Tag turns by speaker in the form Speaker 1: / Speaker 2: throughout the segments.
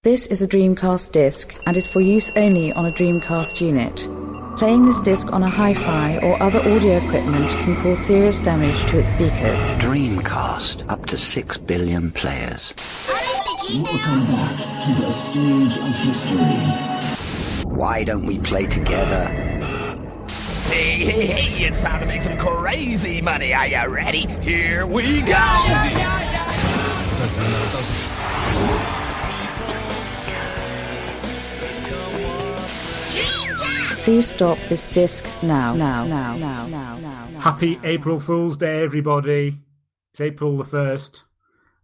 Speaker 1: This is a Dreamcast disc and is for use only on a Dreamcast unit. Playing this disc on a hi-fi or other audio equipment can cause serious damage to its speakers.
Speaker 2: Dreamcast, up to 6 billion players.
Speaker 3: Welcome back to the stage of history.
Speaker 2: Why don't we play together?
Speaker 4: Hey, it's time to make some crazy money. Are you ready? Here we go!
Speaker 1: Please stop this disc now.
Speaker 5: Happy April Fool's Day, everybody. It's April the 1st.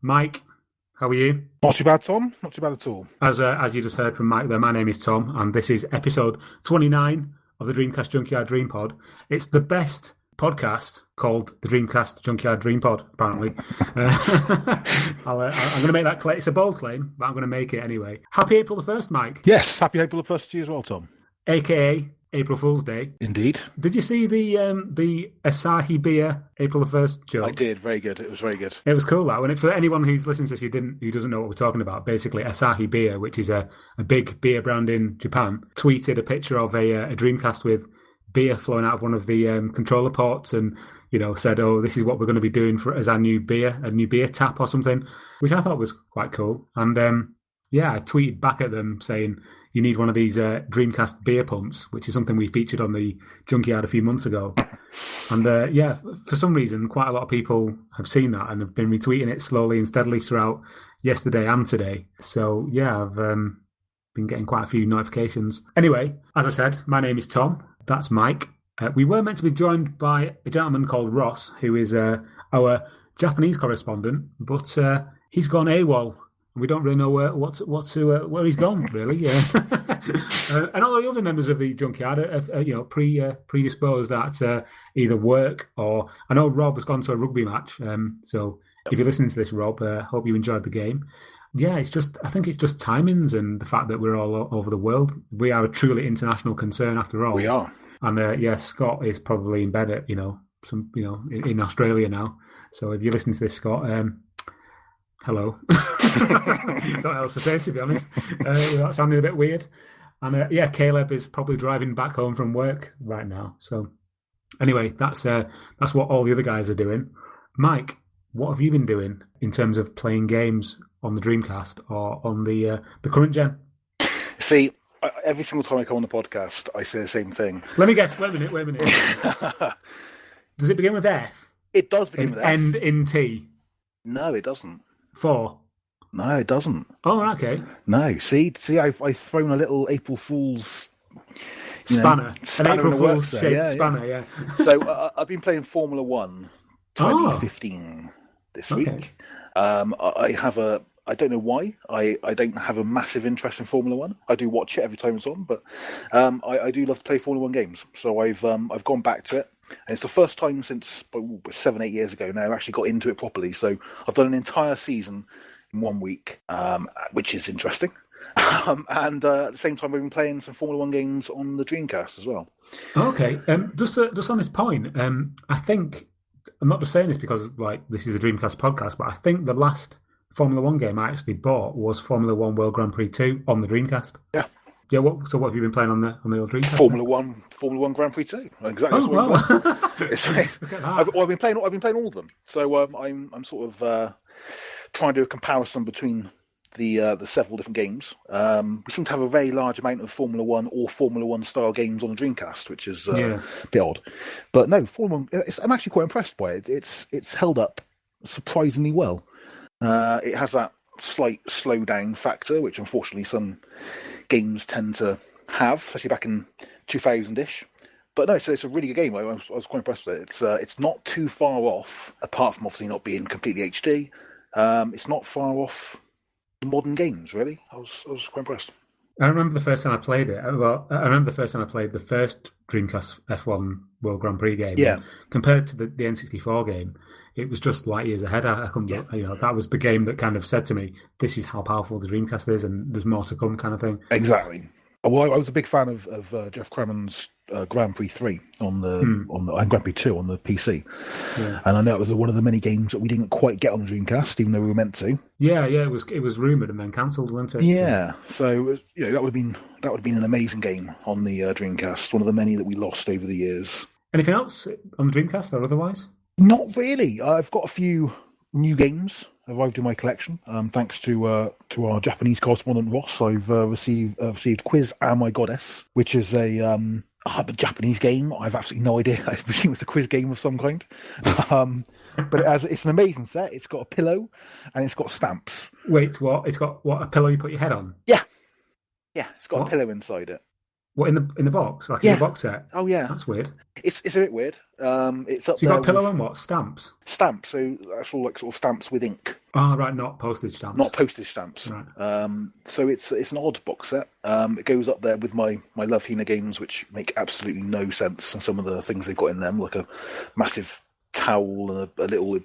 Speaker 5: Mike, how are you?
Speaker 6: Not too bad, Tom. Not too bad at all.
Speaker 5: As you just heard from Mike there, my name is Tom, and this is episode 29 of the Dreamcast Junkyard Dreampod. It's the best podcast called the Dreamcast Junkyard Dreampod, apparently. I'm going to make that claim. It's a bold claim, but I'm going to make it anyway. Happy April the 1st, Mike.
Speaker 6: Yes, happy April the 1st to you as well, Tom.
Speaker 5: A.K.A. April Fool's Day.
Speaker 6: Indeed.
Speaker 5: Did you see the Asahi beer April the 1st joke?
Speaker 6: I did. Very good. It was very good.
Speaker 5: It was cool, that one. For anyone who's listening to this who doesn't know what we're talking about, basically Asahi beer, which is a big beer brand in Japan, tweeted a picture of a Dreamcast with beer flowing out of one of the controller ports and, said, oh, this is what we're going to be doing as our new beer, a new beer tap or something, which I thought was quite cool. And I tweeted back at them saying, you need one of these Dreamcast beer pumps, which is something we featured on the Junkyard a few months ago. And for some reason, quite a lot of people have seen that and have been retweeting it slowly and steadily throughout yesterday and today. So, I've been getting quite a few notifications. Anyway, as I said, my name is Tom. That's Mike. We were meant to be joined by a gentleman called Ross, who is our Japanese correspondent, but he's gone AWOL. We don't really know where he's gone, really. And all the other members of the Junkyard are predisposed at either work or... I know Rob has gone to a rugby match, so if you're listening to this, Rob, hope you enjoyed the game. Yeah, I think it's just timings and the fact that we're all over the world. We are a truly international concern after all.
Speaker 6: We are.
Speaker 5: And Scott is probably in bed at, in Australia now. So if you're listening to this, Scott... hello. Not else to say, to be honest. That sounded a bit weird. And Caleb is probably driving back home from work right now. So anyway, that's what all the other guys are doing. Mike, what have you been doing in terms of playing games on the Dreamcast or on the current gen?
Speaker 6: See, every single time I come on the podcast, I say the same thing.
Speaker 5: Let me guess. Wait a minute. Does it begin with F?
Speaker 6: It does begin with F.
Speaker 5: End in T?
Speaker 6: No, it doesn't.
Speaker 5: 4?
Speaker 6: No, it doesn't.
Speaker 5: Oh, okay.
Speaker 6: No, see, I've thrown a little April Fool's
Speaker 5: spanner. An April Fool's
Speaker 6: shaped
Speaker 5: spanner, yeah.
Speaker 6: So I've been playing Formula 1 2015 this week. I don't know why. I don't have a massive interest in Formula 1. I do watch it every time it's on, but I do love to play Formula 1 games. So I've gone back to it. And it's the first time since 7-8 years ago now I actually got into it properly. So I've done an entire season in 1 week, which is interesting. And at the same time, we've been playing some Formula 1 games on the Dreamcast as well.
Speaker 5: Okay. Just on this point, I think, I'm not just saying this because this is a Dreamcast podcast, but I think the last Formula 1 game I actually bought was Formula 1 World Grand Prix 2 on the Dreamcast.
Speaker 6: Yeah.
Speaker 5: Yeah, so what have you been playing on the old Dreamcast?
Speaker 6: Formula 1 Grand Prix 2. Exactly.
Speaker 5: Oh, wow.
Speaker 6: I've been playing all of them. So I'm sort of trying to do a comparison between the several different games. We seem to have a very large amount of Formula 1 or Formula 1 style games on the Dreamcast, which is a bit odd. But no, Formula 1, I'm actually quite impressed by it. It's held up surprisingly well. It has that slight slowdown factor, which unfortunately some games tend to have, especially back in 2000-ish. But no, so it's a really good game. I was quite impressed with it. It's not too far off, apart from obviously not being completely HD. It's not far off the modern games, really. I was quite impressed.
Speaker 5: I remember the first time I played it. Well, I remember the first time I played the first Dreamcast F1 World Grand Prix game.
Speaker 6: Yeah.
Speaker 5: Compared to the N64 game, it was just light years ahead. I couldn't, that was the game that kind of said to me, "This is how powerful the Dreamcast is, and there's more to come," kind of thing.
Speaker 6: Exactly. Well, I was a big fan of Jeff Crammond's Grand Prix 3 and Grand Prix 2 on the PC.
Speaker 5: Yeah.
Speaker 6: And I know it was one of the many games that we didn't quite get on the Dreamcast, even though we were meant to.
Speaker 5: Yeah, it was rumoured and then cancelled, wasn't it?
Speaker 6: Yeah, so that would have been an amazing game on the Dreamcast, one of the many that we lost over the years.
Speaker 5: Anything else on the Dreamcast or otherwise?
Speaker 6: Not really. I've got a few new games arrived in my collection. Thanks to our Japanese correspondent Ross, I've received Quiz Am I Goddess, which is a Japanese game. I've absolutely no idea. I presume it's a quiz game of some kind. But it's an amazing set. It's got a pillow and it's got stamps.
Speaker 5: Wait, what? It's got what? A pillow you put your head on?
Speaker 6: Yeah, it's got a pillow inside it.
Speaker 5: What, in the box? Like in the box set?
Speaker 6: Oh yeah,
Speaker 5: that's weird.
Speaker 6: It's a bit weird. It's up
Speaker 5: so you
Speaker 6: there.
Speaker 5: got a pillow and what? Stamps.
Speaker 6: Stamps. So that's all like sort of stamps with ink.
Speaker 5: Oh right, not postage stamps.
Speaker 6: Not postage stamps.
Speaker 5: Right.
Speaker 6: So it's an odd box set. It goes up there with my Love Hina games, which make absolutely no sense, and some of the things they've got in them, like a massive towel and a little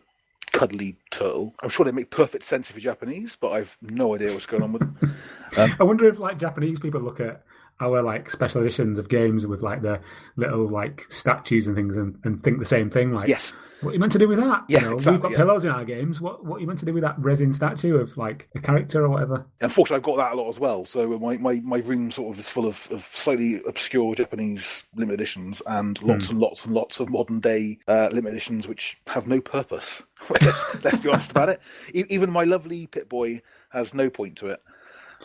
Speaker 6: cuddly turtle. I'm sure they make perfect sense if you're Japanese, but I've no idea what's going on with them.
Speaker 5: I wonder if like Japanese people look at our like special editions of games with like the little like statues and things and think the same thing. Like,
Speaker 6: yes,
Speaker 5: what are you meant to do with that?
Speaker 6: Yeah, exactly,
Speaker 5: we've got pillows in our games. What are you meant to do with that resin statue of like a character or whatever?
Speaker 6: Unfortunately, I've got that a lot as well. So my room sort of is full of slightly obscure Japanese limited editions and lots and lots and lots of modern day limited editions which have no purpose. Let's be honest about it. Even my lovely Pip-Boy has no point to it.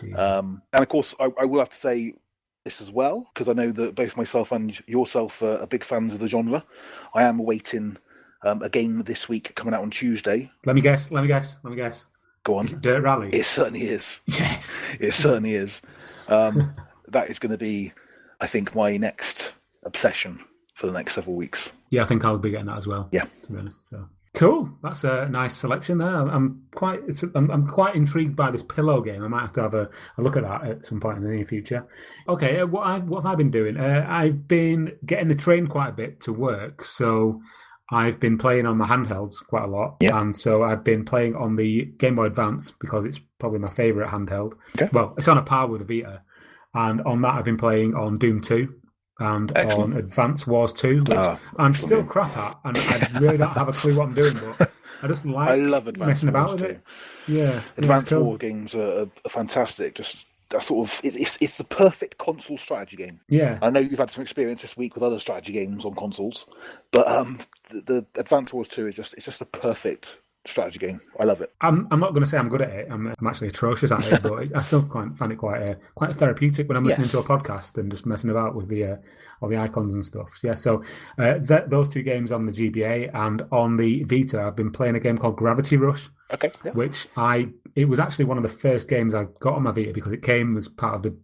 Speaker 6: And of course, I will have to say this as well, because I know that both myself and yourself are big fans of the genre. I am awaiting a game this week coming out on Tuesday.
Speaker 5: Let me guess.
Speaker 6: Go on.
Speaker 5: Is it Dirt Rally?
Speaker 6: It certainly is.
Speaker 5: Yes.
Speaker 6: It certainly is. That is going to be, I think, my next obsession for the next several weeks.
Speaker 5: Yeah, I think I'll be getting that as well.
Speaker 6: Yeah.
Speaker 5: To be honest. So. Cool. That's a nice selection there. I'm quite intrigued by this pillow game. I might have to have a look at that at some point in the near future. Okay, what have I been doing? I've been getting the train quite a bit to work, so I've been playing on my handhelds quite a lot.
Speaker 6: Yeah.
Speaker 5: And so I've been playing on the Game Boy Advance because it's probably my favourite handheld.
Speaker 6: Okay.
Speaker 5: Well, it's on a par with the Vita. And on that I've been playing on Doom 2. And
Speaker 6: Excellent.
Speaker 5: on Advance Wars 2, which I'm still crap at, and I really don't have a clue what I'm doing, but I just like
Speaker 6: I love Advance
Speaker 5: messing about
Speaker 6: Wars
Speaker 5: with
Speaker 6: 2.
Speaker 5: it. Yeah,
Speaker 6: Advance
Speaker 5: cool.
Speaker 6: War games are fantastic. Just that sort of it's the perfect console strategy game.
Speaker 5: Yeah,
Speaker 6: I know you've had some experience this week with other strategy games on consoles, but the Advance Wars 2 is just the perfect strategy game. I love it.
Speaker 5: I'm not going to say I'm good at it. I'm actually atrocious at it, but I still find it quite therapeutic when I'm listening to a podcast and just messing about with the all the icons and stuff. Yeah, so those two games on the GBA, and on the Vita, I've been playing a game called Gravity Rush.
Speaker 6: Okay. Yeah.
Speaker 5: Which it was actually one of the first games I got on my Vita because it came as part of the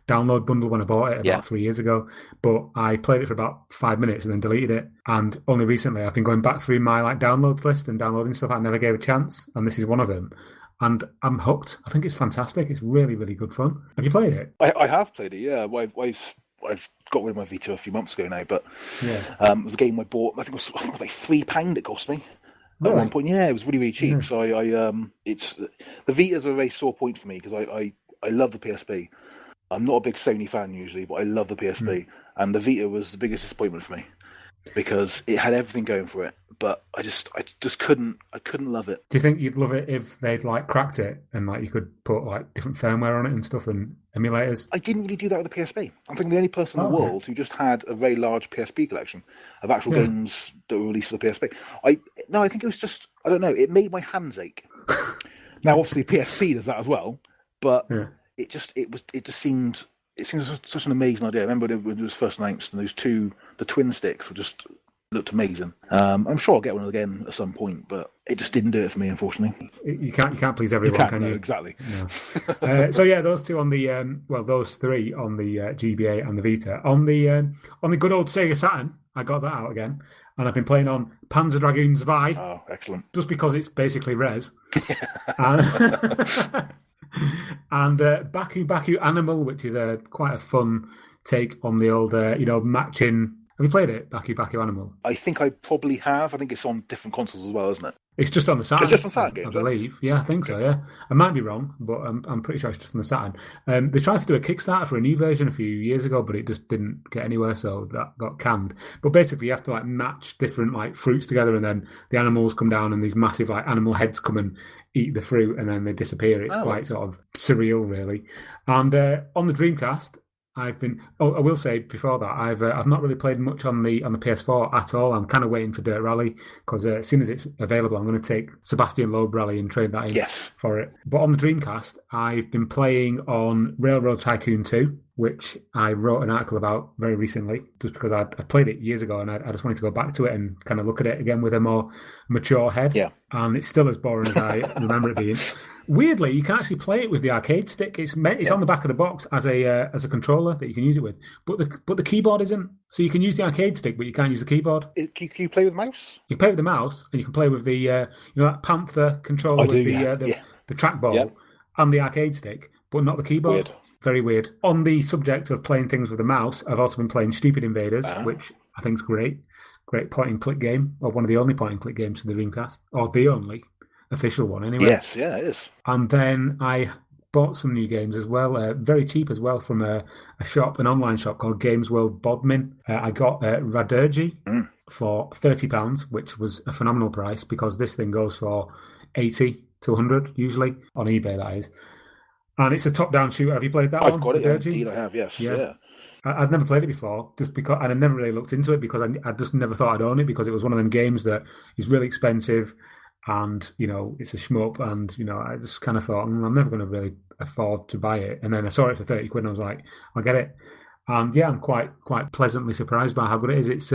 Speaker 5: download bundle when I bought it about 3 years ago. But I played it for about 5 minutes and then deleted it. And only recently I've been going back through my downloads list and downloading stuff I never gave a chance, and this is one of them. And I'm hooked. I think it's fantastic. It's really, really good fun. Have you played it?
Speaker 6: I have played it. Yeah, I've got rid of my Vita a few months ago now, but it was a game I bought. I think it was like £3 it cost me. At one point, it was really, really cheap. Yeah. So it's the Vita's a very sore point for me because I love the PSP. I'm not a big Sony fan usually, but I love the PSP, and the Vita was the biggest disappointment for me because it had everything going for it, but I just couldn't love it.
Speaker 5: Do you think you'd love it if they'd cracked it and you could put different firmware on it and stuff and emulators? I
Speaker 6: didn't really do that with the PSP. I'm thinking the only person in the world who just had a very large PSP collection of actual games that were released for the PSP. I think it was just, I don't know, it made my hands ache. Now obviously PSP does that as well, but it seemed such an amazing idea. I remember when it was first announced, and the twin sticks looked amazing. I'm sure I'll get one again at some point, but it just didn't do it for me, unfortunately.
Speaker 5: You can't please everyone, can you?
Speaker 6: Exactly.
Speaker 5: No. So those two on the those three on the GBA and the Vita. On the good old Sega Saturn, I got that out again, and I've been playing on Panzer Dragoon Zwei.
Speaker 6: Oh, excellent!
Speaker 5: Just because it's basically Res. And Baku Animal, which is quite a fun take on the old matching. Have you played it, Baku Animal?
Speaker 6: I think I probably have. I think it's on different consoles as well, isn't it?
Speaker 5: It's just on the Saturn.
Speaker 6: It's just on Saturn,
Speaker 5: I believe. Yeah, I think so. Yeah, I might be wrong, but I'm pretty sure it's just on the Saturn. They tried to do a Kickstarter for a new version a few years ago, but it just didn't get anywhere, so that got canned. But basically, you have to like match different like fruits together, and then the animals come down, and these massive like animal heads come and eat the fruit, and then they disappear. It's quite sort of surreal, really. And on the Dreamcast, I've been. Oh, I will say before that, I've not really played much on the PS4 at all. I'm kind of waiting for Dirt Rally because as soon as it's available, I'm going to take Sebastian Loeb Rally and trade that in for it. But on the Dreamcast, I've been playing on Railroad Tycoon 2, which I wrote an article about very recently, just because I played it years ago and I just wanted to go back to it and kind of look at it again with a more mature head. Yeah. And it's still as boring as I remember it being. Weirdly, you can actually play it with the arcade stick. It's on the back of the box as a controller that you can use it with, but the keyboard isn't. So you can use the arcade stick, but you can't use the keyboard.
Speaker 6: Can you play with the mouse?
Speaker 5: You can play with the mouse, and you can play with the that Panther controller with the trackball and the arcade stick, but not the keyboard.
Speaker 6: Weird.
Speaker 5: Very weird. On the subject of playing things with the mouse, I've also been playing Stupid Invaders, which I think is great. Great point-and-click game, or one of the only point-and-click games for the Dreamcast, or the only official one anyway.
Speaker 6: Yes, yeah, it is.
Speaker 5: And then I bought some new games as well, very cheap as well, from an online shop called Games World Bodmin. I got Radurgi for £30, which was a phenomenal price because this thing goes for 80 to 100 usually, on eBay that is. And it's a top-down shooter. Have you played that one?
Speaker 6: I've got it, indeed I have, yes. Yeah.
Speaker 5: I'd never played it before, just because, and I never really looked into it because I just never thought I'd own it because it was one of them games that is really expensive and, it's a shmup and, I just kind of thought, I'm never going to really afford to buy it. And then I saw it for 30 quid and I was like, I'll get it. And yeah, I'm quite pleasantly surprised by how good it is. It's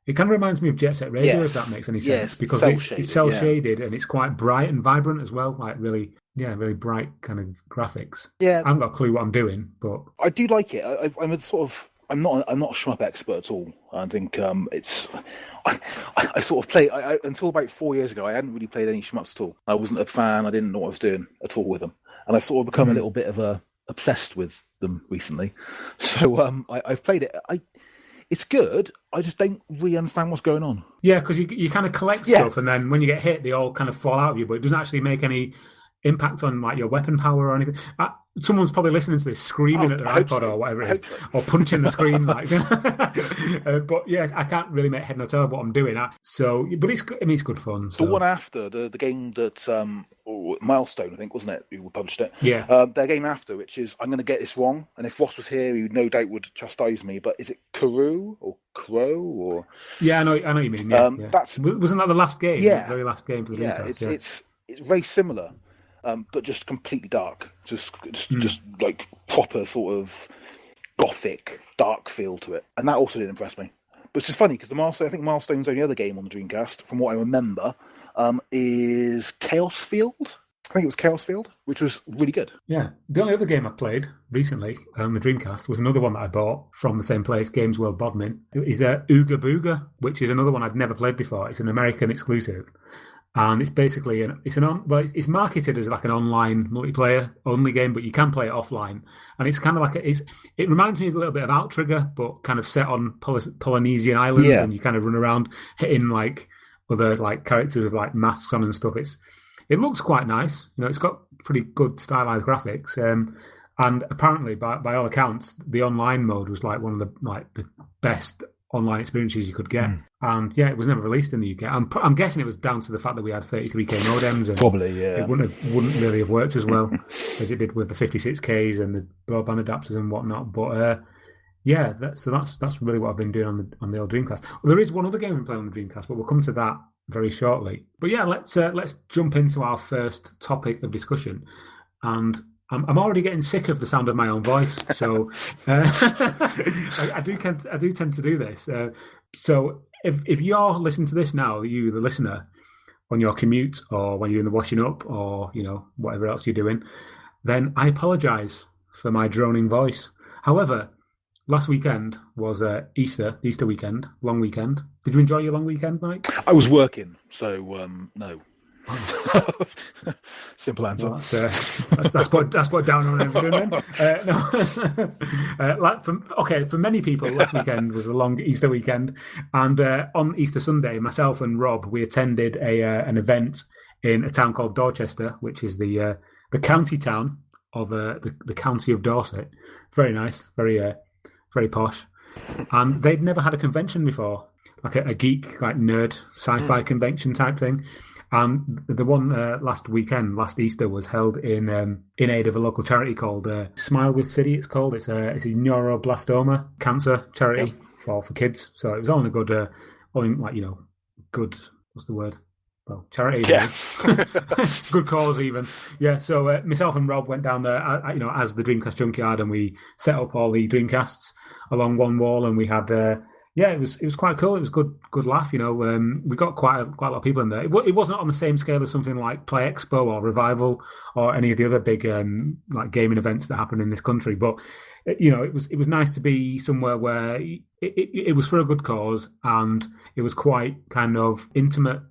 Speaker 5: it kind of reminds me of Jet Set Radio, if that makes any sense, because it's cel-shaded and it's quite bright and vibrant as well, like really bright kind of graphics. Yeah, I haven't got a clue what I'm doing, but
Speaker 6: I do like it. I'm not a shmup expert at all. I think I sort of play. Until about 4 years ago, I hadn't really played any shmups at all. I wasn't a fan. I didn't know what I was doing at all with them, and I've sort of become a little bit of obsessed with them recently. So I've played it. It's good. I just don't really understand what's going on.
Speaker 5: Yeah, because you kind of collect stuff, and then when you get hit, they all kind of fall out of you, but it doesn't actually make any impact on like your weapon power or anything. Someone's probably listening to this screaming at their iPod or whatever it is, or punching the screen. But yeah, I can't really make head nor tail of what I'm doing. But it's good fun. So.
Speaker 6: The one after the game that Milestone, I think, wasn't it? Who published it?
Speaker 5: Yeah.
Speaker 6: Their game after, which is, I'm going to get this wrong, and if Ross was here, he no doubt would chastise me. But is it Karoo or Crow or?
Speaker 5: Yeah, I know what you mean. Yeah, wasn't that the last game?
Speaker 6: Yeah,
Speaker 5: the very last game for the Dreamcast.
Speaker 6: It's very similar. But just completely dark, just like proper sort of gothic dark feel to it, and that also didn't impress me. But it's just funny because I think Milestone's only other game on the Dreamcast, from what I remember, is Chaos Field. I think it was Chaos Field, which was really good.
Speaker 5: Yeah, the only other game I played recently on the Dreamcast was another one that I bought from the same place, Games World Bodmin. It is Ooga Booga, which is another one I'd never played before. It's an American exclusive. And it's basically it's marketed as like an online multiplayer only game, but you can play it offline. And it's kind of like it reminds me a little bit of Outrigger, but kind of set on Polynesian islands, and you kind of run around hitting like other like characters with like masks on and stuff. It looks quite nice, it's got pretty good stylized graphics. And apparently, by all accounts, the online mode was like one of the best online experiences you could get. And yeah, it was never released in the UK. I'm guessing it was down to the fact that we had 33k modems, and
Speaker 6: probably it
Speaker 5: wouldn't really have worked as well as it did with the 56ks and the broadband adapters and whatnot. But that's really what I've been doing on the old Dreamcast. Well, there is one other game I'm playing on the Dreamcast, but we'll come to that very shortly. But yeah, let's jump into our first topic of discussion. And I'm already getting sick of the sound of my own voice, so I do tend to do this. So if you're listening to this now, you the listener, on your commute or when you're in the washing up or whatever else you're doing, then I apologise for my droning voice. However, last weekend was Easter weekend, long weekend. Did you enjoy your long weekend, Mike?
Speaker 6: I was working, so no. Simple answer.
Speaker 5: Well, that's put down on everything then. No. For many people, last weekend was a long Easter weekend, and on Easter Sunday, myself and Rob, we attended an event in a town called Dorchester, which is the county town of the county of Dorset. Very nice, very posh, and they'd never had a convention before, like a geek, like nerd sci-fi convention type thing. And the one last Easter, was held in aid of a local charity called Smile with City. It's called. It's a neuroblastoma cancer charity for kids. So it was on a good, good. What's the word? Well, charity.
Speaker 6: Yeah.
Speaker 5: Good cause even. Yeah. So myself and Rob went down there, as the Dreamcast Junkyard, and we set up all the Dreamcasts along one wall, and we had. Yeah, it was quite cool. It was good laugh. We got quite a lot of people in there. It wasn't on the same scale as something like Play Expo or Revival or any of the other big like gaming events that happen in this country. But it was nice to be somewhere where it was for a good cause, and it was quite kind of intimate.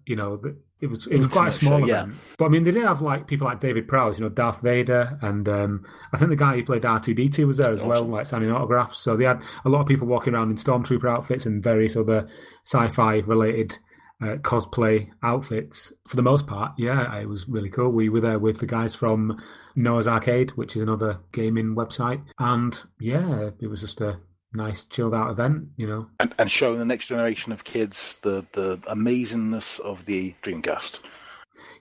Speaker 5: It was quite a small event. But I mean, they did have like people like David Prowse, Darth Vader, and I think the guy who played R2-D2 was there as well, like signing autographs. So they had a lot of people walking around in Stormtrooper outfits and various other sci-fi related cosplay outfits. For the most part, yeah, it was really cool. We were there with the guys from Noah's Arcade, which is another gaming website, and yeah, it was just a nice chilled out event,
Speaker 6: and showing the next generation of kids the amazingness of the Dreamcast.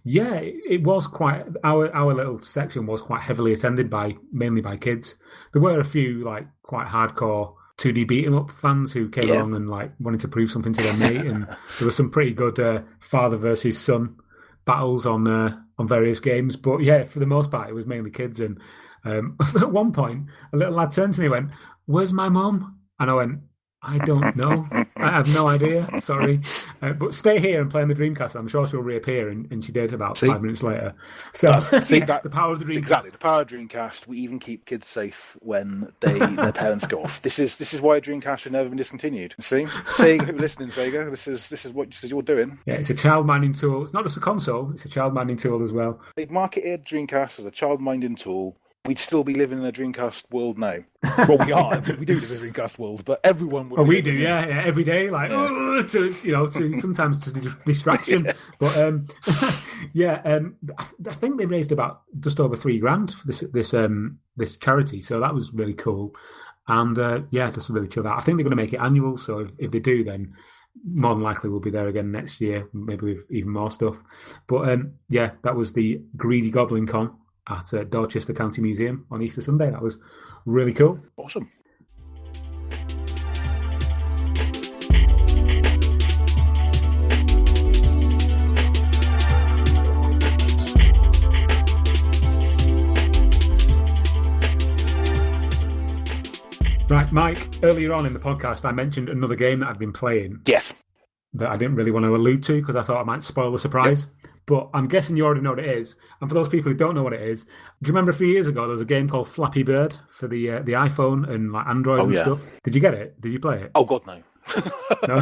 Speaker 5: Yeah, it was quite. Our little section was quite heavily attended mainly by kids. There were a few like quite hardcore 2D beat 'em up fans who came along and like wanted to prove something to their mate, and there was some pretty good father versus son battles on various games. But yeah, for the most part, it was mainly kids. And at one point, a little lad turned to me and went, "Where's my mum?" And I went, "I don't know. I have no idea. Sorry. But stay here and play on the Dreamcast. I'm sure she'll reappear." And she did about 5 minutes later. So the power of the Dreamcast.
Speaker 6: Exactly, the power of Dreamcast. We even keep kids safe when their parents go off. This is why Dreamcast should never been discontinued. See, listening, Sega. This is what you're doing.
Speaker 5: Yeah, it's a child-minding tool. It's not just a console. It's a child-minding tool as well.
Speaker 6: They've marketed Dreamcast as a child-minding tool. We'd still be living in a Dreamcast world now. Well, we are. We do live in a Dreamcast world, but everyone would.
Speaker 5: Oh, we do, yeah, every day, like to sometimes to distraction. Yeah. But I think they raised about just over $3,000 for this charity, so that was really cool. And just really chilled out. I think they're going to make it annual, so if they do, then more than likely we'll be there again next year, maybe with even more stuff. But that was the Greedy Goblin Con at Dorchester County Museum on Easter Sunday. That was really cool.
Speaker 6: Awesome.
Speaker 5: Right, Mike, earlier on in the podcast, I mentioned another game that I'd been playing.
Speaker 6: Yes.
Speaker 5: That I didn't really want to allude to because I thought I might spoil the surprise. Yep. But I'm guessing you already know what it is. And for those people who don't know what it is, do you remember a few years ago there was a game called Flappy Bird for the iPhone and like Android and stuff? Did you get it? Did you play it?
Speaker 6: Oh God, no.
Speaker 5: No?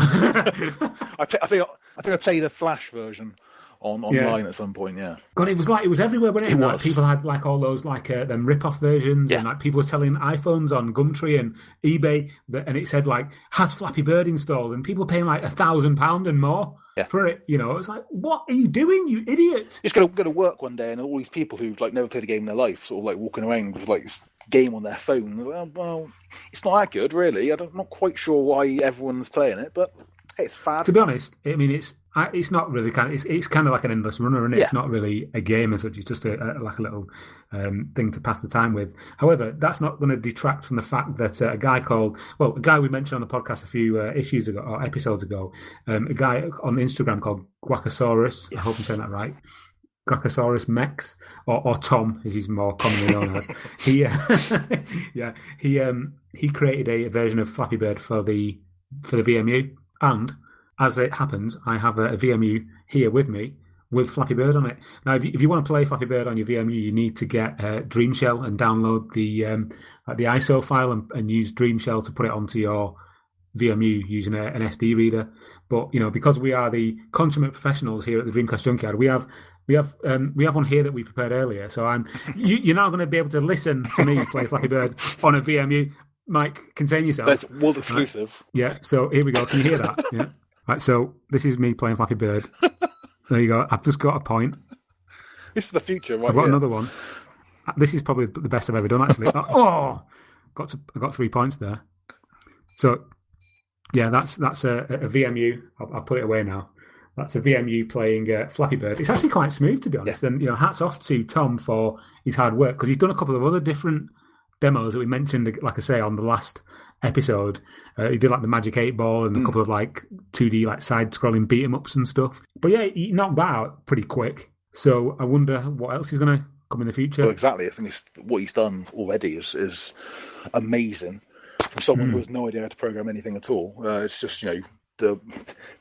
Speaker 6: I think I played a Flash version online at some point. Yeah.
Speaker 5: God, it was everywhere, wasn't it?
Speaker 6: It
Speaker 5: like,
Speaker 6: was.
Speaker 5: People had like all those like them rip-off versions, and like people were selling iPhones on Gumtree and eBay, and it said like has Flappy Bird installed, and people paying like £1,000 and more. For it, it's like, what are you doing, you idiot?
Speaker 6: Just go to work one day, and all these people who've like never played a game in their life, sort of like walking around with like this game on their phone. Like, oh, well, it's not that good, really. I'm not quite sure why everyone's playing it, but hey, it's fab.
Speaker 5: To be honest, I mean, it's not really it's kind of like an endless runner, and it's not really a game as such. It's just a little thing to pass the time with. However, that's not going to detract from the fact that a guy we mentioned on the podcast a few issues ago or episodes ago, a guy on Instagram called Guacasaurus. Yes. I hope I'm saying that right. Guacasaurus Mex, or Tom, as he's more commonly known as. He created a version of Flappy Bird for the VMU, and as it happens, I have a VMU here with me with Flappy Bird on it. Now, if you want to play Flappy Bird on your VMU, you need to get Dreamshell and download the ISO file and use Dreamshell to put it onto your VMU using an SD reader. But because we are the consummate professionals here at the Dreamcast Junkyard, we have we have one here that we prepared earlier. So you're now going to be able to listen to me play Flappy Bird on a VMU. Mike, contain yourself.
Speaker 6: That's world exclusive.
Speaker 5: Right. Yeah. So here we go. Can you hear that? Yeah. Right. So this is me playing Flappy Bird. There you go. I've just got a point.
Speaker 6: This is the future, right?
Speaker 5: I've got another one. This is probably the best I've ever done, actually. I got 3 points there. So, yeah, that's a VMU. I'll put it away now. That's a VMU playing Flappy Bird. It's actually quite smooth, to be honest. Yeah. And hats off to Tom for his hard work, because he's done a couple of other different demos that we mentioned, like I say, on the last episode. He did like the Magic 8 Ball and a couple of like 2D like side-scrolling beat-em-ups and stuff. But yeah, he knocked that out pretty quick. So I wonder what else is going to come in the future.
Speaker 6: Well, exactly. I think what he's done already is amazing. From someone who has no idea how to program anything at all, it's just to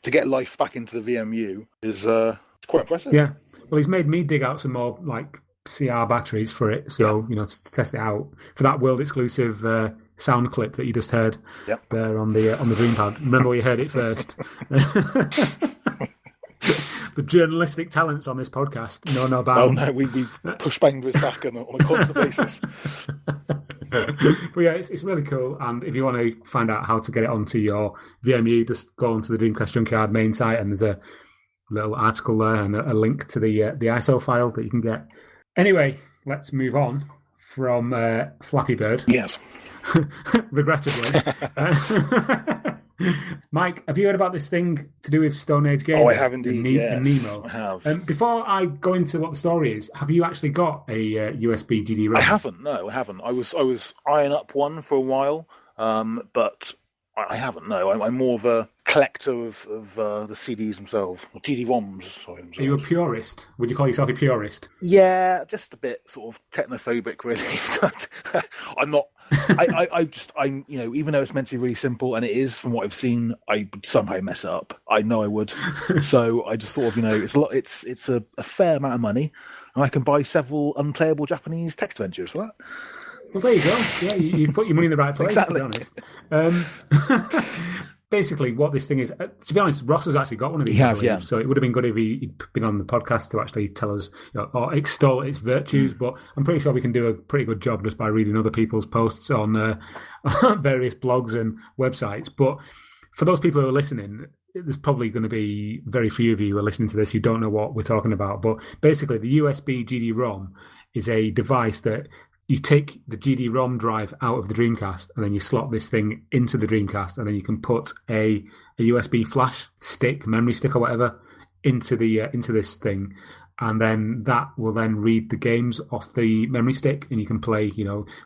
Speaker 6: get life back into the VMU is it's quite impressive.
Speaker 5: Yeah. Well, he's made me dig out some more like CR batteries for it, so to test it out for that world exclusive sound clip that you just heard there on the Dreampod. Remember where you heard it first. The journalistic talents on this podcast, no bounds.
Speaker 6: Oh no, we push boundaries back on a constant basis.
Speaker 5: But yeah, it's really cool. And if you want to find out how to get it onto your VMU, just go onto the Dreamcast Junkyard main site, and there's a little article there and a link to the ISO file that you can get. Anyway, let's move on from Flappy Bird.
Speaker 6: Yes,
Speaker 5: regrettably. Mike, have you heard about this thing to do with Stone Age games?
Speaker 6: Oh, I have indeed. Yes,
Speaker 5: Nemo.
Speaker 6: I have.
Speaker 5: Before I go into what the story is, have you actually got a USB GD-ROM?
Speaker 6: I haven't. No, I haven't. I was eyeing up one for a while, but I haven't. No, I'm more of a collector of the CDs themselves, or GD-ROMs. Sorry,
Speaker 5: Are you a purist? Would you call yourself a purist?
Speaker 6: Yeah, just a bit sort of technophobic, really. I'm not. I'm even though it's meant to be really simple, and it is from what I've seen, I would somehow mess it up. I know I would. So I just thought of it's a lot. It's a fair amount of money, and I can buy several unplayable Japanese text adventures for that.
Speaker 5: Well, there you go. Yeah, you put your money in the right place.
Speaker 6: Exactly.
Speaker 5: To be honest. Basically, what this thing is, to be honest, Ross has actually got one of these.
Speaker 6: He has, yeah.
Speaker 5: So it would have been good if he'd been on the podcast to actually tell us or extol its virtues. But I'm pretty sure we can do a pretty good job just by reading other people's posts on various blogs and websites. But for those people who are listening, there's probably going to be very few of you who are listening to this who don't know what we're talking about. But basically, the USB GD-ROM is a device that you take the GD-ROM drive out of the Dreamcast, and then you slot this thing into the Dreamcast, and then you can put a USB flash stick, memory stick or whatever, into this thing, and then that will then read the games off the memory stick, and you can play.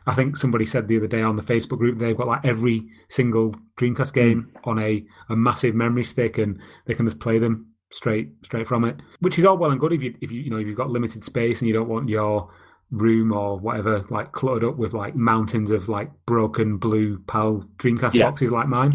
Speaker 5: I think somebody said the other day on the Facebook group they've got like every single Dreamcast game on a massive memory stick, and they can just play them straight from it, which is all well and good if you've got limited space and you don't want your room or whatever like cluttered up with like mountains of like broken blue PAL Dreamcast boxes like mine.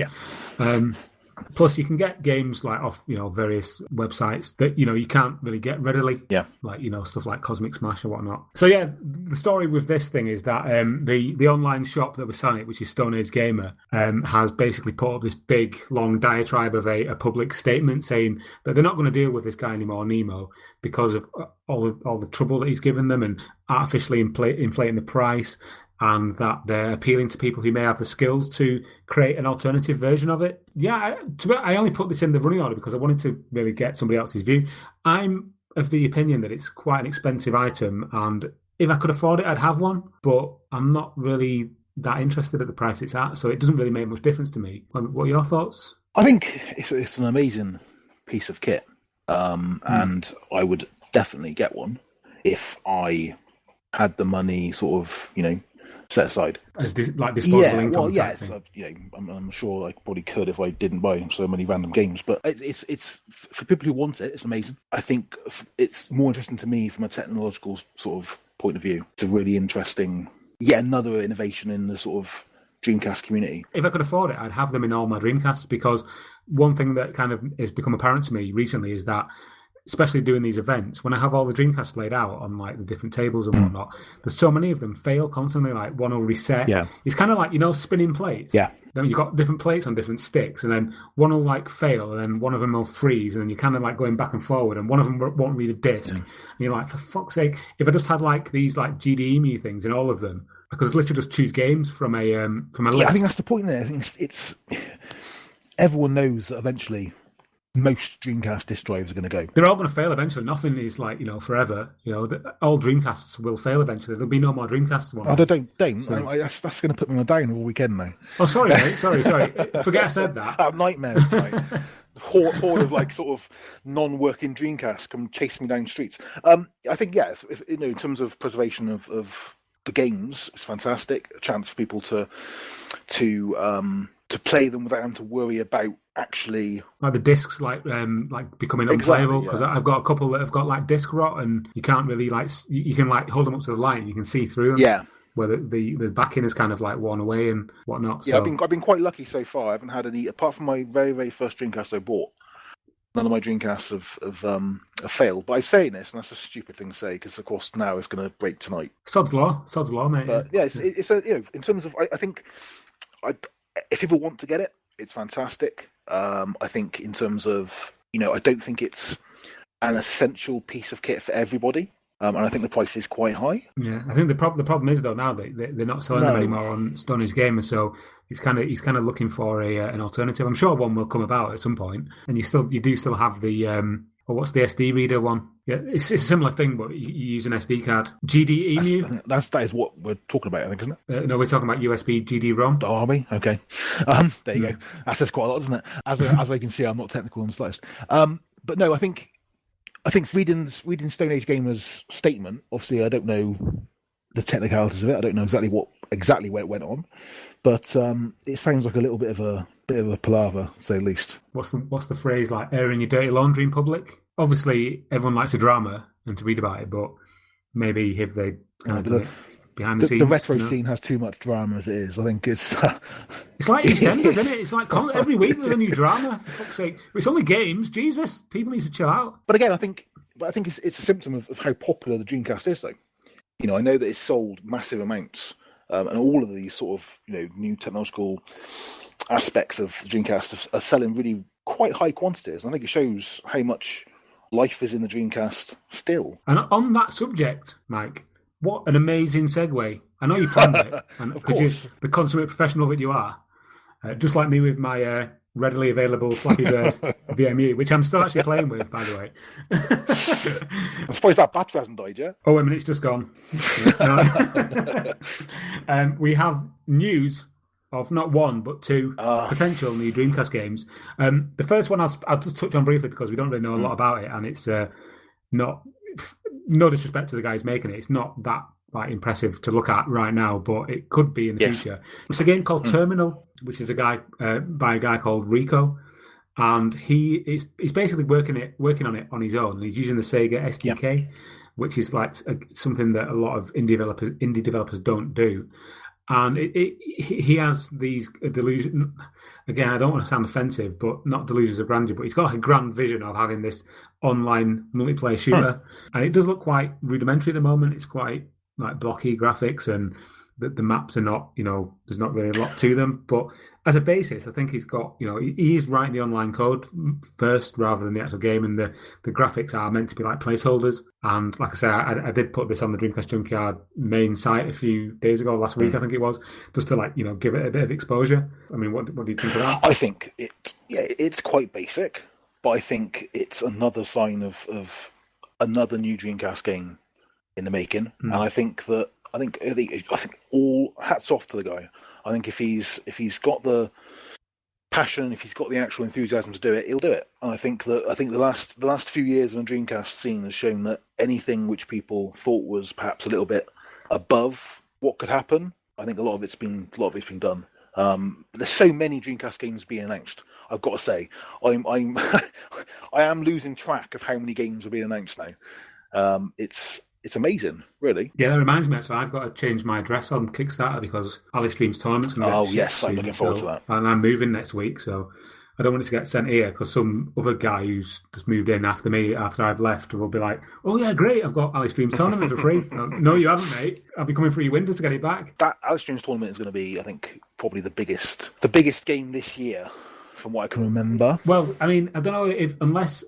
Speaker 5: Plus you can get games like off various websites that you can't really get readily, like stuff like Cosmic Smash or whatnot. So yeah, the story with this thing is that the online shop that was selling it, which is Stone Age Gamer, has basically put up this big long diatribe of a public statement saying that they're not going to deal with this guy anymore, Nemo, because of all the trouble that he's given them and artificially inflating the price, and that they're appealing to people who may have the skills to create an alternative version of it. Yeah, I only put this in the running order because I wanted to really get somebody else's view. I'm of the opinion that it's quite an expensive item, and if I could afford it, I'd have one, but I'm not really that interested at the price it's at, so it doesn't really make much difference to me. What are your thoughts?
Speaker 6: I think it's an amazing piece of kit, and I would definitely get one if I had the money sort of, set aside
Speaker 5: as disposable income.
Speaker 6: I'm sure I probably could if I didn't buy so many random games. But it's for people who want it. It's amazing. I think it's more interesting to me from a technological sort of point of view. It's a really interesting, yet another innovation in the sort of Dreamcast community.
Speaker 5: If I could afford it, I'd have them in all my Dreamcasts, because one thing that kind of has become apparent to me recently is that, especially doing these events, when I have all the Dreamcasts laid out on like the different tables and whatnot, there's so many of them fail constantly. Like one will reset.
Speaker 6: Yeah.
Speaker 5: It's kind of like, spinning plates.
Speaker 6: Yeah.
Speaker 5: then you've got different plates on different sticks, and then one will like fail, and then one of them will freeze, and then you're kind of like going back and forward, and one of them won't read a disc. And you're like, for fuck's sake, if I just had like these like GDEMU things in all of them, I could literally just choose games from a list.
Speaker 6: Yeah, I think that's the point there. I think it's everyone knows that eventually most Dreamcast disc drives are going to go.
Speaker 5: They're all going to fail eventually. Nothing is like, forever. All Dreamcasts will fail eventually. There'll be no more Dreamcasts.
Speaker 6: Oh, don't. So, that's going to put me on a down all weekend now.
Speaker 5: Oh, sorry, mate. Sorry. Forget I said that.
Speaker 6: I have nightmares tonight. Horde of like sort of non-working Dreamcasts come chase me down streets. I think, yes, in terms of preservation of the games, it's fantastic. A chance for people to play them without having to worry about actually
Speaker 5: like the discs becoming unplayable, because I've got a couple that have got like disc rot, and you can't really like you can like hold them up to the light and you can see through them.
Speaker 6: Yeah,
Speaker 5: where the backing is kind of like worn away and whatnot.
Speaker 6: Yeah,
Speaker 5: so.
Speaker 6: I've been quite lucky so far. I haven't had any, apart from my very, very first Dreamcast I bought. None of my Dreamcasts have failed. But I'm saying this, and that's a stupid thing to say, because of course now it's going to break tonight.
Speaker 5: Sod's law, mate.
Speaker 6: But yeah, it's in terms of I think if people want to get it, it's fantastic. I think in terms of I don't think it's an essential piece of kit for everybody. And I think the price is quite high.
Speaker 5: Yeah, I think the problem is though now that they're not selling them anymore on Stone Age Gamer, so he's kind of looking for an alternative. I'm sure one will come about at some point, and you do still have the what's the SD reader one? Yeah, it's a similar thing, but you use an SD card. GDEMU.
Speaker 6: That is what we're talking about, I think, isn't it?
Speaker 5: No, we're talking about USB GD-ROM.
Speaker 6: Oh, are we? Okay. There you go. That says quite a lot, doesn't it? As I can see, I'm not technical in the slightest. But no, I think reading Stone Age Gamer's statement, obviously I don't know the technicalities of it. I don't know exactly where it went on, but it sounds like a little bit of a palaver, to say the least.
Speaker 5: What's the phrase, like airing your dirty laundry in public? Obviously, everyone likes a drama and to read about it, but maybe if they kind of behind the scenes.
Speaker 6: The retro scene has too much drama as it is. I think it's
Speaker 5: it's like EastEnders, isn't it? It's like every week there's a new drama. For fuck's sake, it's only games. Jesus, people need to chill out.
Speaker 6: But again, I think it's a symptom of how popular the Dreamcast is, though. I know that it's sold massive amounts, and all of these sort of new technological aspects of the Dreamcast are selling really quite high quantities. And I think it shows how much life is in the Dreamcast still.
Speaker 5: And on that subject, Mike, what an amazing segue. I know you planned it, because you're the consummate professional that you are. Just like me with my readily available Flappy Bird VMU, which I'm still actually playing with, by the way.
Speaker 6: I'm surprised that battery hasn't died yet.
Speaker 5: Oh, wait a minute, it's just gone. We have news of not one, but two potential new Dreamcast games. The first one I'll just touch on briefly because we don't really know a lot about it, and it's not, no disrespect to the guys making it, it's not that impressive to look at right now, but it could be in the future. It's a game called Terminal, which is by a guy called Rico, and he's basically working on it on his own. He's using the Sega SDK, which is like something that a lot of indie developers don't do. And he has these delusions. Again, I don't want to sound offensive, but not delusions of grandeur. But he's got like a grand vision of having this online multiplayer shooter, and it does look quite rudimentary at the moment. It's quite like blocky graphics, and the maps are not, there's not really a lot to them. But as a basis, I think he's got, he is writing the online code first rather than the actual game, and the graphics are meant to be like placeholders. And like I say, I did put this on the Dreamcast Junkyard main site a few days ago, last week I think it was, just to give it a bit of exposure. I mean, what do you think of that?
Speaker 6: I think it's quite basic, but I think it's another sign of another new Dreamcast game in the making. And I think all hats off to the guy. I think if he's got the passion, if he's got the actual enthusiasm to do it, he'll do it. And I think the last few years on the Dreamcast scene has shown that anything which people thought was perhaps a little bit above what could happen, I think a lot of it's been done. There's so many Dreamcast games being announced. I've got to say, I am losing track of how many games are being announced now. It's amazing, really.
Speaker 5: Yeah, that reminds me, actually, I've got to change my address on Kickstarter because Alice Dreams Tournament's going to
Speaker 6: yes, I'm looking forward to that.
Speaker 5: And I'm moving next week, so I don't want it to get sent here because some other guy who's just moved in after me, after I've left, will be like, oh yeah, great, I've got Alice Dreams Tournament for free. No, you haven't, mate. I'll be coming through your windows to get it back.
Speaker 6: That Alice Dreams Tournament is going to be, I think, probably the biggest game this year, from what I can remember.
Speaker 5: Well, I mean, I don't know if unless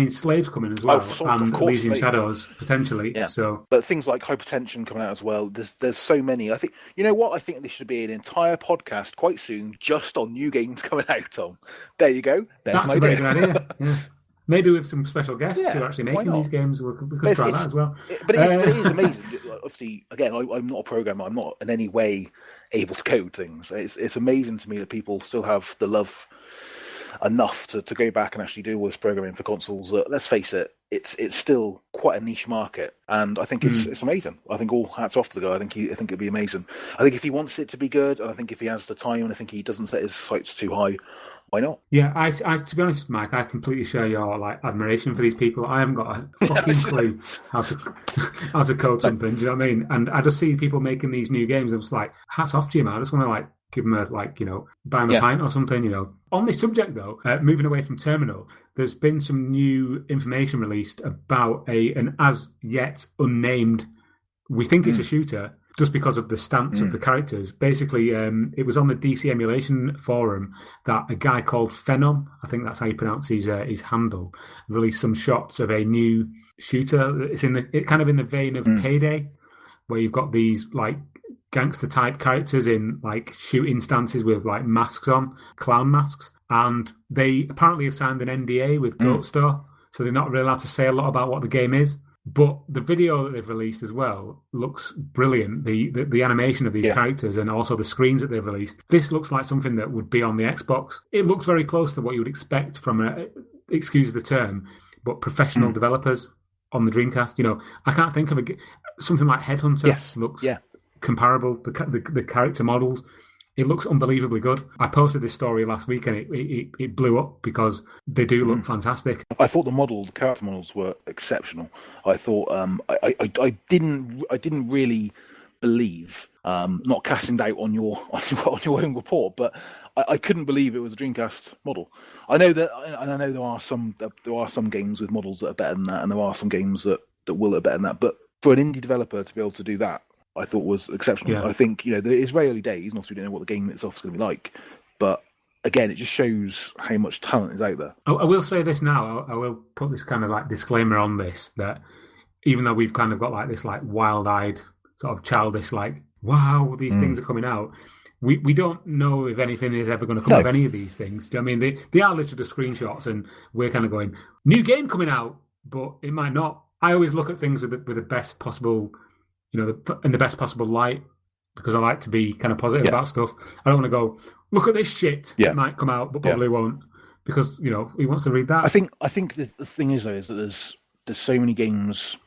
Speaker 5: Slave's coming as well, and Elysian Shadows potentially. Yeah. So,
Speaker 6: but things like Hypertension coming out as well. There's so many. I think I think there should be an entire podcast quite soon just on new games coming out. Tom, there you go.
Speaker 5: That's a great idea. Yeah. Maybe with some special guests who are actually making these games, we could try that as well.
Speaker 6: But it is amazing. Obviously, again, I'm not a programmer. I'm not in any way able to code things. It's amazing to me that people still have the love enough to go back and actually do all this programming for consoles. Let's face it, it's still quite a niche market, and I think it's amazing. I think all hats off to the guy. I think it'd be amazing. I think if he wants it to be good, and I think if he has the time, and I think he doesn't set his sights too high, why not?
Speaker 5: Yeah, I to be honest, Mike, I completely share your admiration for these people. I haven't got a fucking clue how to code something. Do you know what I mean? And I just see people making these new games. I'm just like, hats off to you, man. I just want to give them buy them a pint or something. On this subject though, moving away from Terminal, there's been some new information released about an as yet unnamed. We think it's a shooter. Just because of the stance of the characters. Basically, it was on the DC Emulation forum that a guy called Phenom, I think that's how you pronounce his handle, released some shots of a new shooter. It's kind of in the vein of Payday, where you've got these gangster type characters in shooting stances with masks on, clown masks, and they apparently have signed an NDA with Goat Store, so they're not really allowed to say a lot about what the game is. But the video that they've released as well looks brilliant. The animation of these characters and also the screens that they've released. This looks like something that would be on the Xbox. It looks very close to what you would expect from excuse the term, but professional developers on the Dreamcast. I can't think of something like Headhunter looks comparable. The character models. It looks unbelievably good. I posted this story last week and it blew up because they do look fantastic.
Speaker 6: I thought the character models were exceptional. I thought I didn't really believe, not casting doubt on your own report, but I couldn't believe it was a Dreamcast model. I know that, and I know there are some games with models that are better than that, and there are some games that will are better than that. But for an indie developer to be able to do that, I thought was exceptional. Yeah. I think, it's very early days, and obviously we don't know what the game itself is going to be like. But again, it just shows how much talent is out there.
Speaker 5: I will say this now. I will put this kind of disclaimer on this, that even though we've kind of got this wild-eyed, sort of childish, wow, these things are coming out, we don't know if anything is ever going to come of any of these things. Do you know what I mean? They are literally just screenshots, and we're kind of going, new game coming out, but it might not. I always look at things with the best possible... in the best possible light, because I like to be kind of positive about stuff. I don't want to go, look at this shit. It might come out, but probably won't, because he wants to read that.
Speaker 6: I think the thing is though is that there's so many games.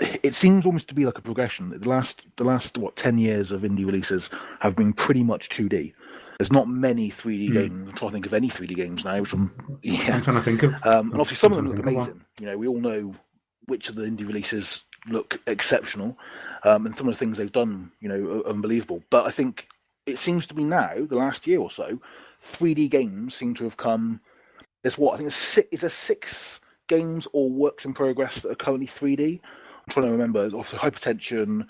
Speaker 6: It seems almost to be like a progression. The last 10 years of indie releases have been pretty much 2D. There's not many 3D games. I'm trying to think of any 3D games now.
Speaker 5: I'm trying to think of.
Speaker 6: And obviously some of them look amazing. We all know which of the indie releases look exceptional, and some of the things they've done, are unbelievable. But I think it seems to be now, the last year or so, 3D games seem to have come. I think it's 6 games or works in progress that are currently 3D. I'm trying to remember. Obviously, Hypertension,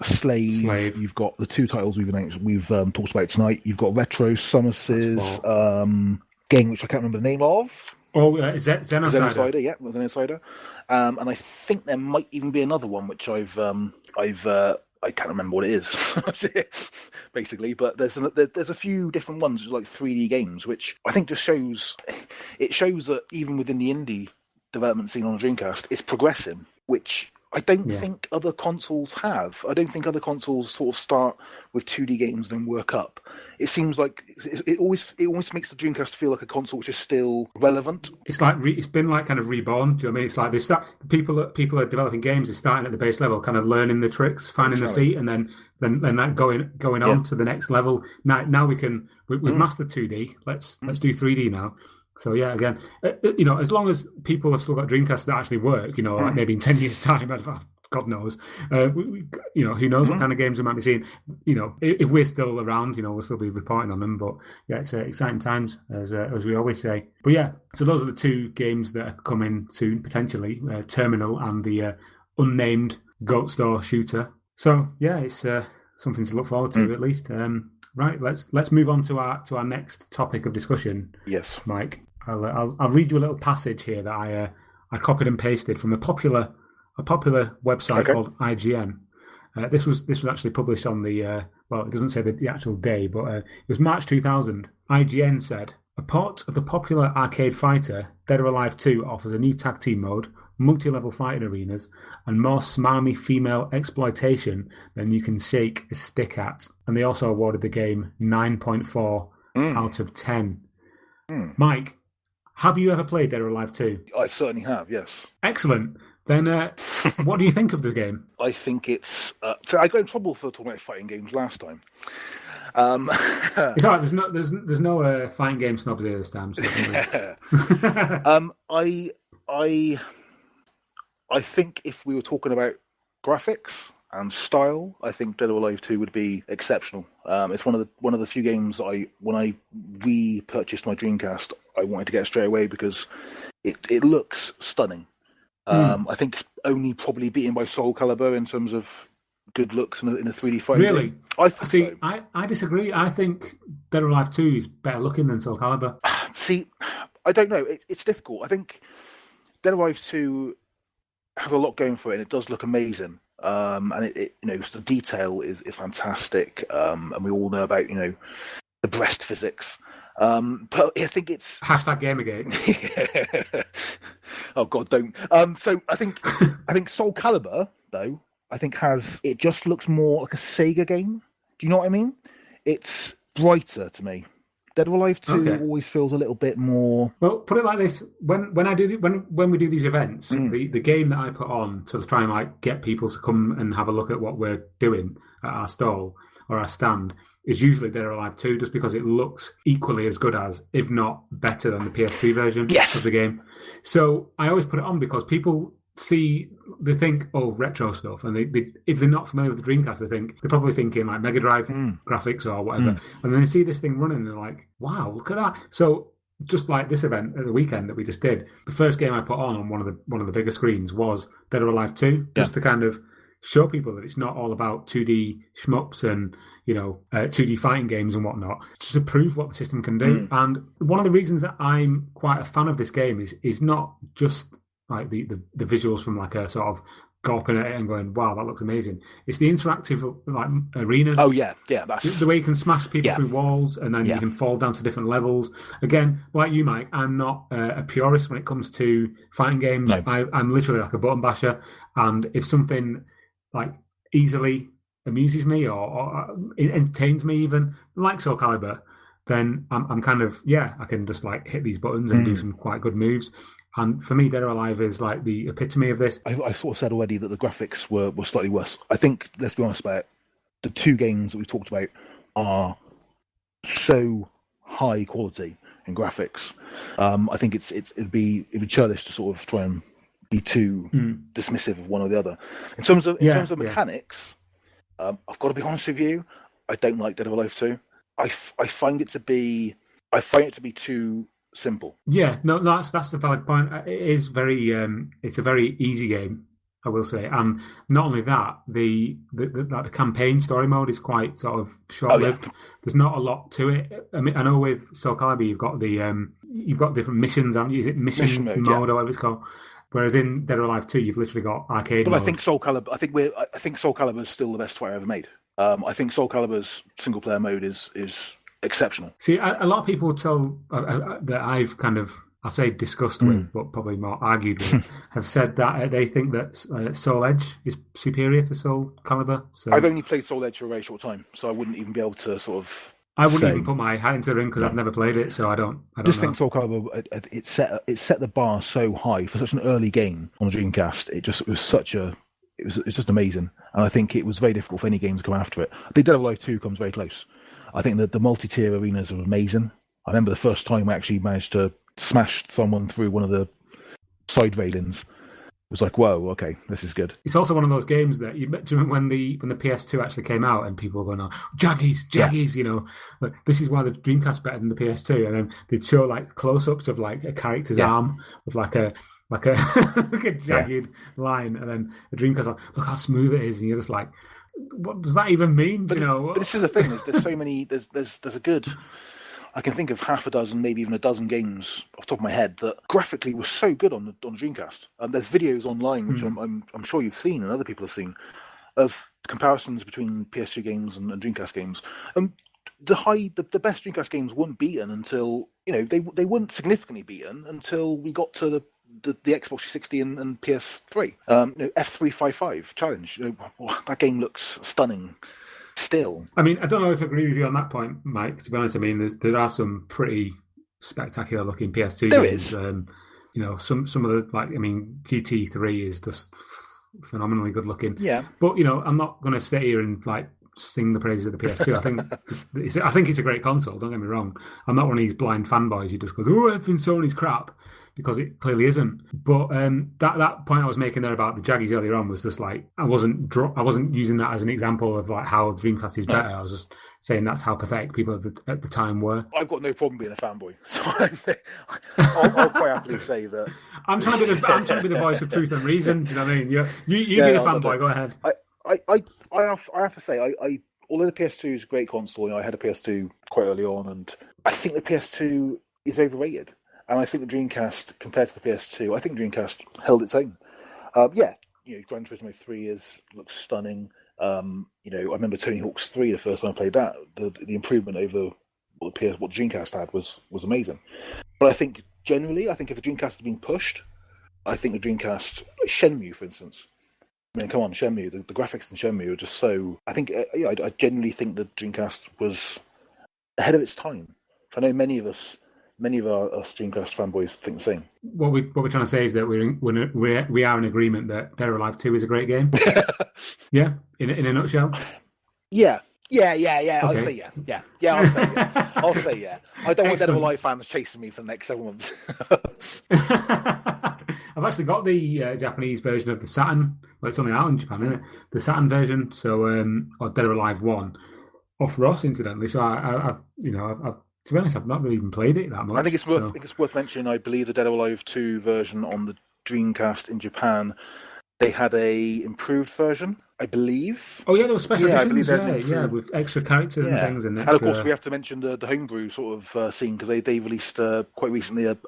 Speaker 6: Slave. You've got the 2 titles we've talked about tonight. You've got Retro Summer's game, which I can't remember the name of.
Speaker 5: Oh, Xenocider.
Speaker 6: Xenocider, yeah, Xenocider. And I think there might even be another one which I can't remember what it is, basically. But there's a few different ones, which are 3D games, which I think just shows that even within the indie development scene on the Dreamcast, it's progressing, which I don't think other consoles have. I don't think other consoles sort of start with 2D games and then work up. It seems like it always makes the Dreamcast feel like a console which is still relevant.
Speaker 5: It's it's been kind of reborn. Do you know what I mean? It's like they start, people are developing games are starting at the base level, kind of learning the tricks, finding the feet, and then that going on to the next level. Now we've mastered 2D. Let's do 3D now. So yeah, again, as long as people have still got Dreamcasts that actually work, maybe in 10 years' time, God knows. Who knows what kind of games we might be seeing. If we're still around, we'll still be reporting on them. But yeah, it's exciting times, as we always say. But yeah, so those are the two games that are coming soon, potentially, Terminal and the unnamed Goat Store shooter. So yeah, it's something to look forward to at least. Right, let's move on to our next topic of discussion.
Speaker 6: Yes,
Speaker 5: Mike. I'll read you a little passage here that I copied and pasted from a popular website called IGN. This was actually published on the it doesn't say the actual day, but it was March 2000. IGN said, a port of the popular arcade fighter Dead or Alive 2 offers a new tag team mode, multi-level fighting arenas, and more smarmy female exploitation than you can shake a stick at. And they also awarded the game 9.4 out of 10. Mike, have you ever played Dead or Alive 2?
Speaker 6: I certainly have, yes.
Speaker 5: Excellent. Then what do you think of the game?
Speaker 6: I think it's... so I got in trouble for talking about fighting games last time.
Speaker 5: It's all right. There's no fighting game snobs here this time. So
Speaker 6: I think if we were talking about graphics and style, I think Dead or Alive 2 would be exceptional. It's one of the few games that when I repurchased my Dreamcast, I wanted to get straight away because it looks stunning. I think it's only probably beaten by Soul Calibur in terms of good looks in a 3D fighting
Speaker 5: really?
Speaker 6: game. I think so.
Speaker 5: I disagree. I think Dead or Alive 2 is better looking than Soul Calibur.
Speaker 6: See, I don't know. It's difficult. I think Dead or Alive 2 has a lot going for it, and it does look amazing. And the detail is fantastic. And we all know about the breast physics. But I think it's
Speaker 5: #Gamergate.
Speaker 6: Oh God, don't. So I think Soul Calibur though, it just looks more like a Sega game. Do you know what I mean? It's brighter to me. Dead or Alive 2 always feels a little bit more.
Speaker 5: Well, put it like this: when we do these events, the game that I put on to try and get people to come and have a look at what we're doing at our stall or our stand is usually Dead or Alive 2, just because it looks equally as good as, if not better than, the PS3 version of the game. So I always put it on because people they think, retro stuff, and they if they're not familiar with the Dreamcast, they're probably thinking like Mega Drive graphics or whatever, and then they see this thing running and they're like, wow, look at that. So just like this event at the weekend that we just did, the first game I put on one of the bigger screens was Dead or Alive 2, just to kind of show people that it's not all about 2D shmups and 2D fighting games and whatnot, just to prove what the system can do. And one of the reasons that I'm quite a fan of this game is not just like the visuals from like a sort of gawping at it and going, wow, that looks amazing. It's the interactive arenas.
Speaker 6: Oh yeah, that's
Speaker 5: the way you can smash people through walls, and then you can fall down to different levels. Again, like you, Mike, I'm not a purist when it comes to fighting games.
Speaker 6: No.
Speaker 5: I'm literally like a button basher, and if something like easily amuses me or it entertains me, even like Soul Calibur, then I'm kind of I can just hit these buttons and do some quite good moves. And for me, Dead or Alive is like the epitome of this.
Speaker 6: I sort of said already that the graphics were slightly worse. I think, let's be honest about it, the two games that we've talked about are so high quality in graphics. I think it'd be churlish to sort of try and be too dismissive of one or the other. In terms of mechanics, I've got to be honest with you, I don't like Dead or Alive 2. I find it to be too simple.
Speaker 5: Yeah, no, that's a valid point. It is very, it's a very easy game, I will say, and not only that, the campaign story mode is quite sort of short-lived. There's not a lot to it. I mean, I know with Soul Calibur you've got different missions. Is it mission mode or whatever it's called? Whereas in Dead or Alive 2, you've literally got arcade mode.
Speaker 6: I think Soul Calibur. I think Soul Calibur is still the best fighter ever made. I think Soul Calibur's single-player mode is exceptional.
Speaker 5: See, a lot of people tell that I've kind of, I say discussed with, but probably more argued with, have said that they think that Soul Edge is superior to Soul Calibur. So
Speaker 6: I've only played Soul Edge for a very short time, so I wouldn't even be able to sort of.
Speaker 5: I wouldn't even put my hat into the ring because I've never played it, so I don't
Speaker 6: think Soul Calibur it set the bar so high for such an early game on the Dreamcast. It was just amazing, and I think it was very difficult for any game to come after it. I think Dead or Alive 2 comes very close. I think that the multi-tier arenas are amazing. I remember the first time I actually managed to smash someone through one of the side railings. was like, whoa, okay, this is good.
Speaker 5: It's also one of those games that do you remember when the PS2 actually came out and people were going, "Oh, Jaggies," you know, like, this is why the Dreamcast better than the PS2, and then they'd show like close-ups of like a character's arm with like a like a jagged line, and then the Dreamcast like, look how smooth it is, and you're just like, what does that even mean?
Speaker 6: But,
Speaker 5: you know,
Speaker 6: but this is the thing: there's so many. There's a good. I can think of half a dozen, maybe even a dozen games off the top of my head that graphically were so good on the Dreamcast. There's videos online, which I'm sure you've seen and other people have seen, of comparisons between PS2 games and Dreamcast games. The best Dreamcast games weren't beaten until, you know, they weren't significantly beaten until we got to the Xbox 360 and PS3. F355 Challenge. You know, that game looks stunning. Still,
Speaker 5: I mean, I don't know if I agree with you on that point, Mike. To be honest, I mean, there are some pretty spectacular looking PS2
Speaker 6: there
Speaker 5: games.
Speaker 6: Is.
Speaker 5: You know, some of the, like, I mean, GT3 is just phenomenally good looking.
Speaker 6: Yeah,
Speaker 5: but you know, I'm not going to sit here and like sing the praises of the PS2. I think it's a great console. Don't get me wrong. I'm not one of these blind fanboys who just goes, "Oh, everything Sony's crap," because it clearly isn't. But that point I was making there about the Jaggies earlier on was just like, I wasn't using that as an example of like how Dreamcast is better. I was just saying that's how pathetic people at the time were.
Speaker 6: I've got no problem being a fanboy, so I'll quite happily say that.
Speaker 5: I'm trying to be the voice of truth and reason. You know what I mean? You be the fanboy. Go ahead.
Speaker 6: I have to say, although the PS2 is a great console, you know, I had a PS2 quite early on, and I think the PS2 is overrated. And I think the Dreamcast, compared to the PS2, I think Dreamcast held its own. You know, Gran Turismo 3 looks stunning. You know, I remember Tony Hawk's 3 the first time I played that. The improvement over what the Dreamcast had was amazing. But I think generally, if the Dreamcast had been pushed, I think the Dreamcast, Shenmue, for instance. I mean, come on, Shenmue. The graphics in Shenmue are just so. I think, I genuinely think the Dreamcast was ahead of its time. I know many of us Dreamcast fanboys think the same. What we're trying to say is that we are in agreement that Dead or Alive 2 is a great game. Yeah, in a nutshell. Yeah. Okay. I'll say yeah. I'll say yeah. I don't want Dead or Alive fans chasing me for the next 7 months.
Speaker 5: I've actually got the Japanese version of the Saturn. Well, it's only out in Japan, isn't it? The Saturn version, so or Dead or Alive 1 off Ross, incidentally. So I've to be honest, I've not really even played it that much.
Speaker 6: I think it's worth mentioning. I believe the Dead or Alive 2 version on the Dreamcast in Japan, they had a improved version, I believe.
Speaker 5: Oh yeah, there were special editions.
Speaker 6: I believe
Speaker 5: with extra characters and things. And
Speaker 6: of course, we have to mention the homebrew sort of scene, because they released quite recently a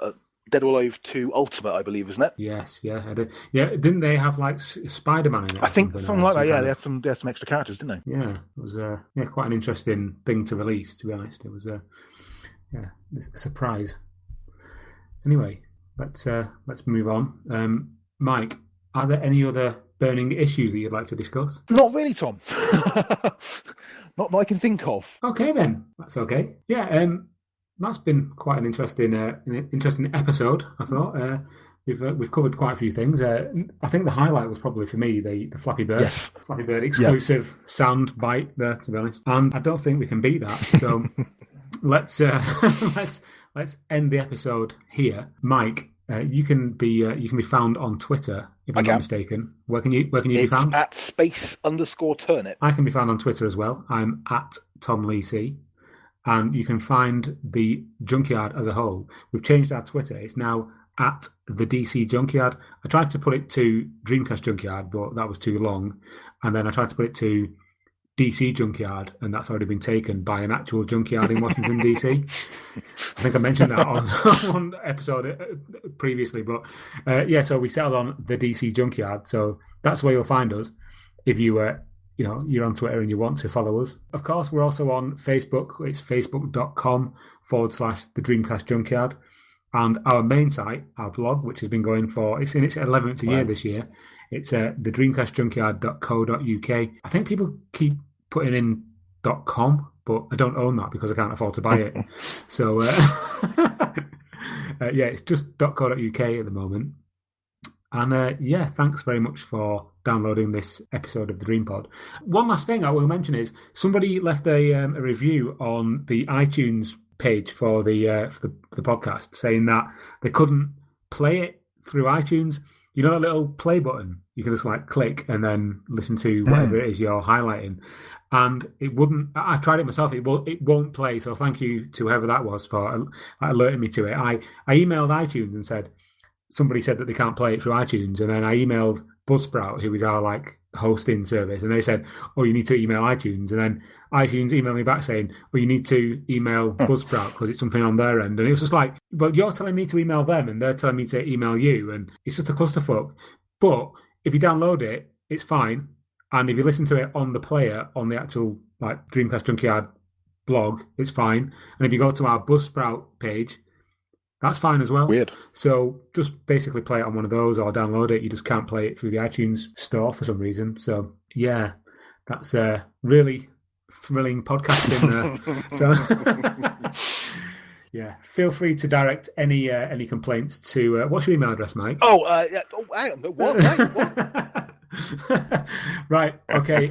Speaker 6: Dead or Alive 2 Ultimate, I believe, isn't it?
Speaker 5: Yes, yeah, I did. Yeah, didn't they have like Spider-Man in it?
Speaker 6: I think something like that. Yeah, they had some extra characters, didn't they?
Speaker 5: Yeah, it was quite an interesting thing to release. To be honest, it was a surprise. Anyway, let's move on. Mike, are there any other burning issues that you'd like to discuss?
Speaker 6: Not really, Tom. Not that I can think of.
Speaker 5: Okay, then that's okay. Yeah, that's been quite an interesting episode. I thought we've covered quite a few things. I think the highlight was probably for me the Flappy Bird, Flappy Bird exclusive sound bite there. To be honest, and I don't think we can beat that. So let's end the episode here. Mike, you can be found on Twitter, if I'm not mistaken. Where can you be found?
Speaker 6: At @space_turnip.
Speaker 5: I can be found on Twitter as well. I'm at Tom Lee C. And you can find the Junkyard as a whole. We've changed our Twitter. It's now at the DC Junkyard. I tried to put it to Dreamcast Junkyard, but that was too long. And then I tried to put it to DC Junkyard, and that's already been taken by an actual junkyard in Washington, DC. I think I mentioned that on one episode previously. But so we settled on the DC Junkyard. So that's where you'll find us if you're on Twitter and you want to follow us. Of course, we're also on Facebook. It's facebook.com/the Dreamcast Junkyard. And our main site, our blog, which has been going it's in its 11th year this year. It's thedreamcastjunkyard.co.uk. I think people keep putting in .com, but I don't own that because I can't afford to buy it. So, it's just .co.uk at the moment. And thanks very much for downloading this episode of the Dreampod. One last thing I will mention is somebody left a review on the iTunes page for the podcast, saying that they couldn't play it through iTunes you know that little play button? You can just like click and then listen to whatever it is you're highlighting. And it wouldn't. I tried it myself. It won't play. So thank you to whoever that was for alerting me to it. I emailed iTunes and said somebody said that they can't play it through iTunes, and then I emailed Buzzsprout, who is our like hosting service, and they said, "Oh, you need to email iTunes." And then iTunes emailed me back saying, "Well, you need to email Buzzsprout because it's something on their end." And it was just like, "But you're telling me to email them, and they're telling me to email you, and it's just a clusterfuck." But if you download it, it's fine. And if you listen to it on the player, on the actual like Dreamcast Junkyard blog, it's fine. And if you go to our Buzzsprout page, that's fine as well.
Speaker 6: Weird.
Speaker 5: So just basically play it on one of those or download it. You just can't play it through the iTunes store for some reason. So yeah, that's a really thrilling podcasting there. So yeah, feel free to direct any complaints to what's your email address, Mike?
Speaker 6: Yeah. Hang on. What?
Speaker 5: Right, okay.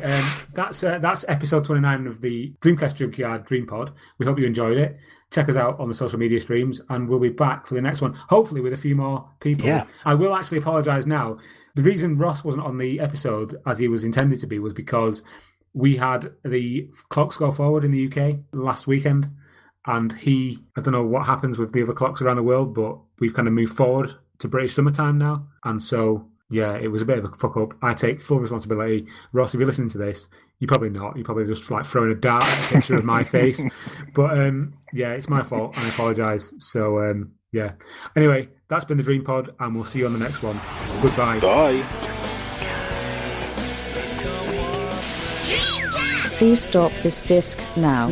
Speaker 5: That's episode 29 of the Dreamcast Junkyard Dreampod. We hope you enjoyed it. Check us out on the social media streams, and we'll be back for the next one, hopefully with a few more people.
Speaker 6: Yeah.
Speaker 5: I will actually apologise now. The reason Ross wasn't on the episode as he was intended to be was because we had the clocks go forward in the UK last weekend, and I don't know what happens with the other clocks around the world, but we've kind of moved forward to British summertime now, and so yeah, it was a bit of a fuck up. I take full responsibility. Ross, if you're listening to this, you're probably not. You're probably just like throwing a dart at a picture of my face. But yeah, it's my fault, and I apologise. So yeah. Anyway, that's been the Dreampod, and we'll see you on the next one. Goodbye.
Speaker 6: Bye.
Speaker 1: Please stop this disc now.